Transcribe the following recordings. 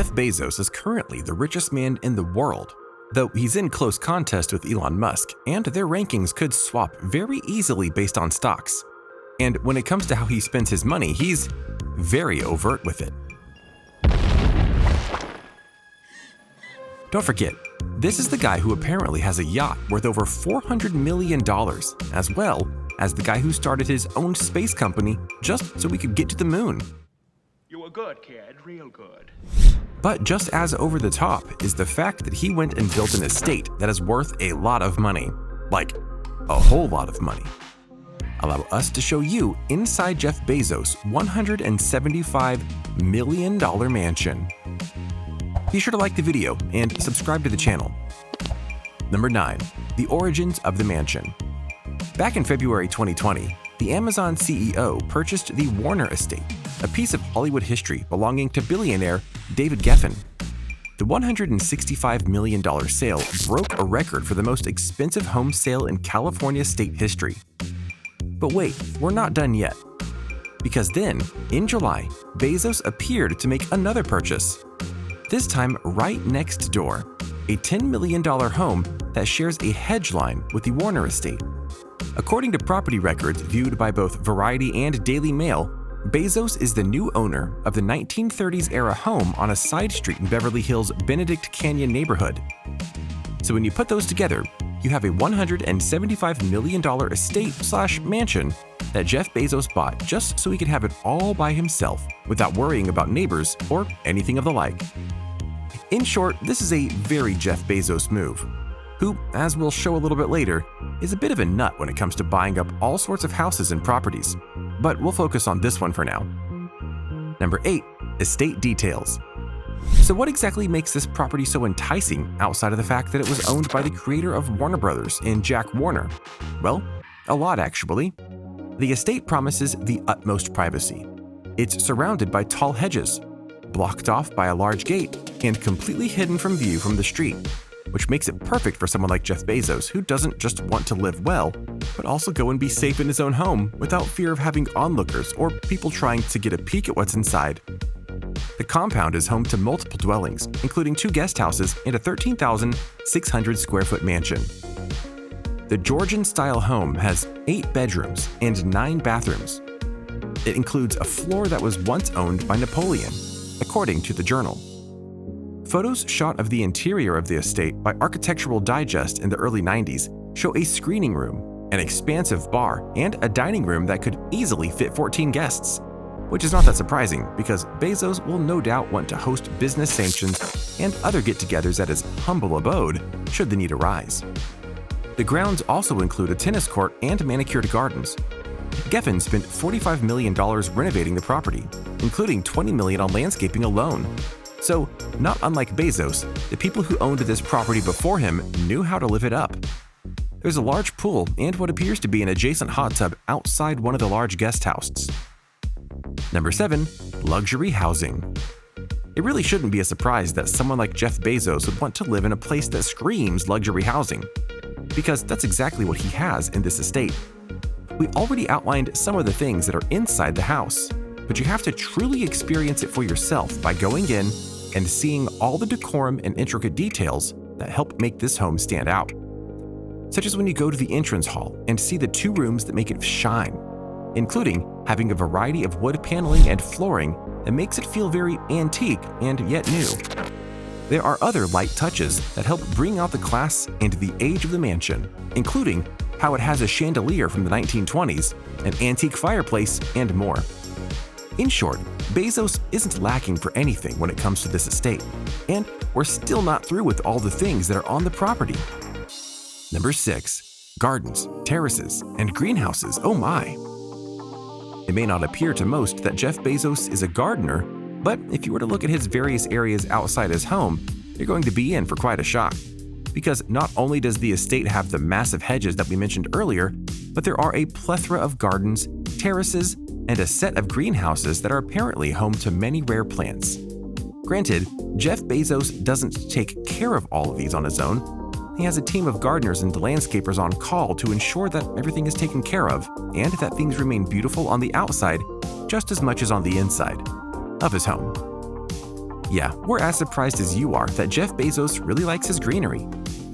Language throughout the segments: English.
Jeff Bezos is currently the richest man in the world, though he's in close contest with Elon Musk, and their rankings could swap very easily based on stocks. And when it comes to how he spends his money, he's very overt with it. Don't forget, this is the guy who apparently has a yacht worth over $400 million, as well as the guy who started his own space company just so we could get to the moon. You were good, kid, real good. But just as over the top is the fact that he went and built an estate that is worth a lot of money. Like, a whole lot of money. Allow us to show you inside Jeff Bezos' $175 million mansion. Be sure to like the video and subscribe to the channel. Number 9. The origins of the mansion. Back in February 2020, the Amazon CEO purchased the Warner estate, a piece of Hollywood history belonging to billionaire David Geffen. The $165 million sale broke a record for the most expensive home sale in California state history. But wait, we're not done yet. Because then, in July, Bezos appeared to make another purchase. This time right next door, a $10 million home that shares a hedge line with the Warner estate. According to property records viewed by both Variety and Daily Mail, Bezos is the new owner of the 1930s-era home on a side street in Beverly Hills' Benedict Canyon neighborhood. So when you put those together, you have a $175 million estate/mansion that Jeff Bezos bought just so he could have it all by himself without worrying about neighbors or anything of the like. In short, this is a very Jeff Bezos move, who, as we'll show a little bit later, is a bit of a nut when it comes to buying up all sorts of houses and properties. But we'll focus on this one for now. Number 8. Estate details. So what exactly makes this property so enticing outside of the fact that it was owned by the creator of Warner Brothers in Jack Warner? Well, a lot actually. The estate promises the utmost privacy. It's surrounded by tall hedges, blocked off by a large gate, and completely hidden from view from the street, which makes it perfect for someone like Jeff Bezos who doesn't just want to live well, but also go and be safe in his own home without fear of having onlookers or people trying to get a peek at what's inside. The compound is home to multiple dwellings, including 2 guest houses and a 13,600 square foot mansion. The Georgian-style home has 8 bedrooms and 9 bathrooms. It includes a floor that was once owned by Napoleon, according to the Journal. Photos shot of the interior of the estate by Architectural Digest in the early 90s show a screening room, an expansive bar, and a dining room that could easily fit 14 guests, which is not that surprising because Bezos will no doubt want to host business sanctions and other get-togethers at his humble abode should the need arise. The grounds also include a tennis court and manicured gardens. Geffen spent $45 million renovating the property, including $20 million on landscaping alone. So, not unlike Bezos, the people who owned this property before him knew how to live it up. There's a large pool and what appears to be an adjacent hot tub outside one of the large guest houses. Number 7. Luxury housing. It really shouldn't be a surprise that someone like Jeff Bezos would want to live in a place that screams luxury housing, because that's exactly what he has in this estate. We already outlined some of the things that are inside the house, but you have to truly experience it for yourself by going in and seeing all the decorum and intricate details that help make this home stand out. Such as when you go to the entrance hall and see the 2 rooms that make it shine, including having a variety of wood paneling and flooring that makes it feel very antique and yet new. There are other light touches that help bring out the class and the age of the mansion, including how it has a chandelier from the 1920s, an antique fireplace, and more. In short, Bezos isn't lacking for anything when it comes to this estate, and we're still not through with all the things that are on the property. Number 6. Gardens, terraces, and greenhouses, oh my! It may not appear to most that Jeff Bezos is a gardener, but if you were to look at his various areas outside his home, you're going to be in for quite a shock. Because not only does the estate have the massive hedges that we mentioned earlier, but there are a plethora of gardens, terraces, and a set of greenhouses that are apparently home to many rare plants. Granted, Jeff Bezos doesn't take care of all of these on his own. He has a team of gardeners and landscapers on call to ensure that everything is taken care of and that things remain beautiful on the outside just as much as on the inside of his home. Yeah, we're as surprised as you are that Jeff Bezos really likes his greenery.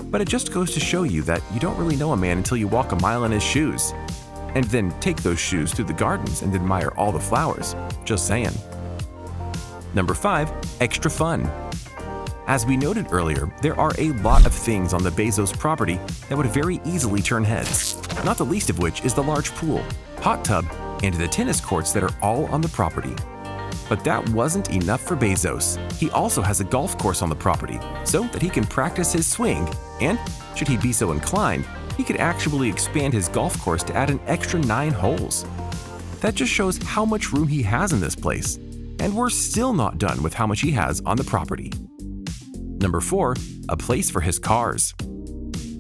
But it just goes to show you that you don't really know a man until you walk a mile in his shoes. And then take those shoes through the gardens and admire all the flowers. Just saying. Number 5. Extra fun. As we noted earlier, there are a lot of things on the Bezos property that would very easily turn heads, not the least of which is the large pool, hot tub, and the tennis courts that are all on the property. But that wasn't enough for Bezos. He also has a golf course on the property so that he can practice his swing, and should he be so inclined, he could actually expand his golf course to add an extra 9 holes. That just shows how much room he has in this place, and we're still not done with how much he has on the property. Number 4. A place for his cars.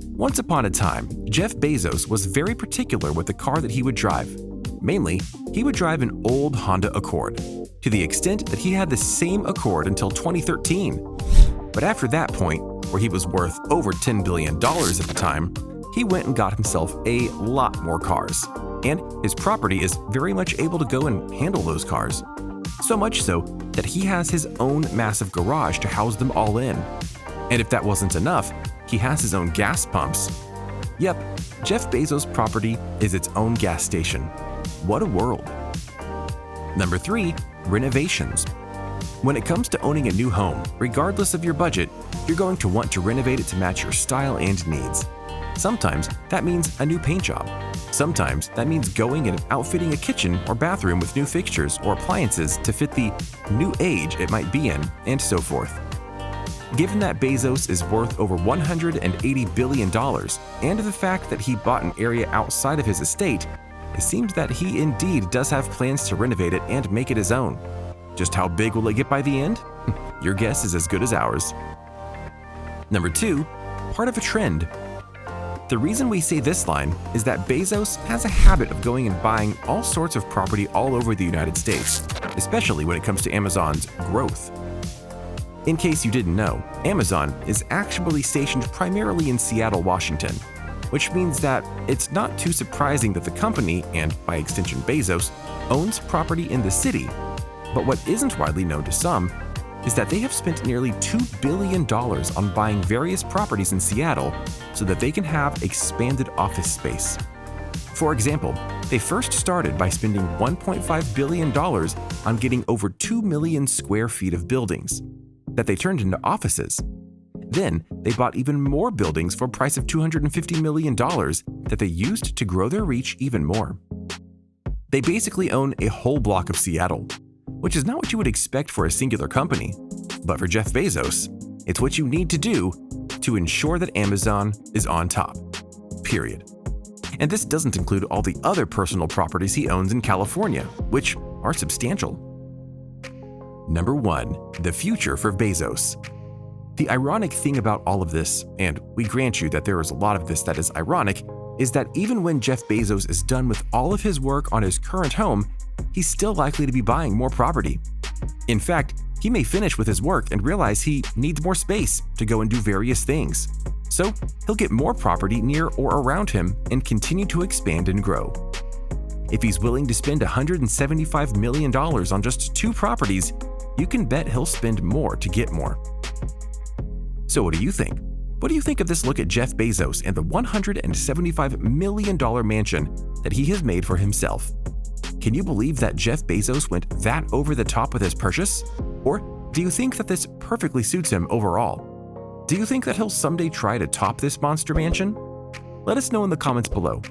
Once upon a time, Jeff Bezos was very particular with the car that he would drive. Mainly, he would drive an old Honda Accord, to the extent that he had the same Accord until 2013. But after that point, where he was worth over $10 billion at the time, he went and got himself a lot more cars. And his property is very much able to go and handle those cars. So much so that he has his own massive garage to house them all in. And if that wasn't enough, he has his own gas pumps. Yep, Jeff Bezos' property is its own gas station. What a world. Number 3. Renovations. When it comes to owning a new home, regardless of your budget, you're going to want to renovate it to match your style and needs. Sometimes that means a new paint job. Sometimes that means going and outfitting a kitchen or bathroom with new fixtures or appliances to fit the new age it might be in, and so forth. Given that Bezos is worth over $180 billion, and the fact that he bought an area outside of his estate, it seems that he indeed does have plans to renovate it and make it his own. Just how big will it get by the end? Your guess is as good as ours. Number 2. Part of a trend. The reason we say this line is that Bezos has a habit of going and buying all sorts of property all over the United States, especially when it comes to Amazon's growth. In case you didn't know, Amazon is actually stationed primarily in Seattle, Washington, which means that it's not too surprising that the company, and by extension Bezos, owns property in the city. But what isn't widely known to some is that they have spent nearly $2 billion on buying various properties in Seattle so that they can have expanded office space. For example, they first started by spending $1.5 billion on getting over 2 million square feet of buildings that they turned into offices. Then they bought even more buildings for a price of $250 million that they used to grow their reach even more. They basically own a whole block of Seattle, which is not what you would expect for a singular company. But for Jeff Bezos, it's what you need to do to ensure that Amazon is on top. Period. And this doesn't include all the other personal properties he owns in California, which are substantial. Number 1. The future for Bezos. The ironic thing about all of this, and we grant you that there is a lot of this that is ironic, is that even when Jeff Bezos is done with all of his work on his current home, he's still likely to be buying more property. In fact, he may finish with his work and realize he needs more space to go and do various things. So he'll get more property near or around him and continue to expand and grow. If he's willing to spend $175 million on just 2 properties, you can bet he'll spend more to get more. So what do you think? What do you think of this look at Jeff Bezos and the $175 million mansion that he has made for himself? Can you believe that Jeff Bezos went that over the top with his purchase? Or do you think that this perfectly suits him overall? Do you think that he'll someday try to top this monster mansion? Let us know in the comments below.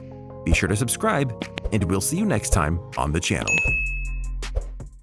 Be sure to subscribe, and we'll see you next time on the channel.